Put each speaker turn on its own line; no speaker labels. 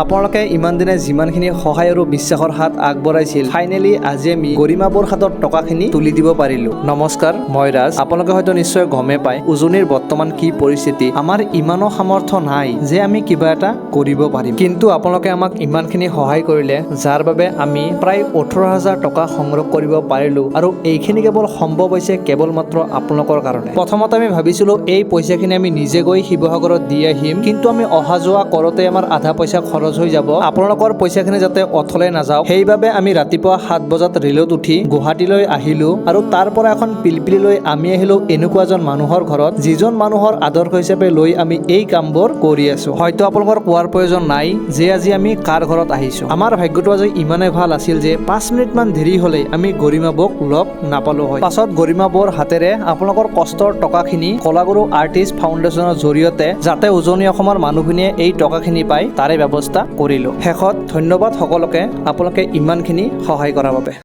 আপোনালোকে ইমান দিনে যিমানখিনি সহায় আৰু বিশ্বাসৰ হাত আগবঢ়াইছিল, ফাইনেলি আজি আমি গৰিমাবোৰ হাতত টকাখিনি তুলি দিব পাৰিলো। নমস্কাৰ, মই ৰাজ। আপোনালোকে হয়তো নিশ্চয় গমে পায় উজনিৰ বৰ্তমান কি পৰিস্থিতি। আমাৰ ইমানো সামৰ্থ্য নাই যে আমি কিবা এটা কৰিব পাৰিম, কিন্তু আপোনালোকে আমাক ইমানখিনি সহায় কৰিলে, যাৰ বাবে আমি প্ৰায় 18,000 টকা সংগ্ৰহ কৰিব পাৰিলো। আৰু এইখিনি কেৱল সম্ভৱ হৈছে কেৱল মাত্ৰ আপোনালোকৰ কাৰণে। প্ৰথমতে আমি ভাবিছিলো এই পইচাখিনি আমি নিজে গৈ শিৱসাগৰত দি আহিম, কিন্তু আমি অহা যোৱা কৰোঁতে আমাৰ আধা পইচা খৰচ হৈ যাব। আপোনালোকৰ পইচাখিনি যাতে অথলে নাযাওক, সেইবাবে আমি ৰাতিপুৱা 7 বজাত ৰেলত উঠি গুৱাহাটীলৈ আহিলো। আৰু তাৰ পৰা এখন পিলপিলি লৈ আমি আহিলো এনেকুৱা এজন মানুহৰ ঘৰত, যিজন মানুহৰ আদৰ্শ হিচাপে লৈ আমি এই কামবোৰ কৰি আছো। হয়তো আপোনালোকৰ কোৱাৰ প্ৰয়োজন নাই যে আজি আমি কাৰ ঘৰত আহিছো। আমাৰ ভাগ্যটো আজি ইমানেই ভাল আছিল যে 5 মিনিটমান দেৰি হ'লে আমি গৰিমা বৌক লগ নাপালো হয়। পাছত গৰিমা বৌৰ হাতেৰে আপোনালোকৰ কষ্টৰ টকাখিনি কলাগুৰু আৰ্টিষ্ট ফাউণ্ডেশ্যনৰ জৰিয়তে যাতে উজনি অসমৰ মানুহখিনিয়ে এই টকাখিনি পায়, তাৰে ব্যৱস্থা কৰিলো। শেষত ধন্যবাদ সকলোকে, আপোনালোকে ইমানখিনি সহায় কৰাৰ বাবে।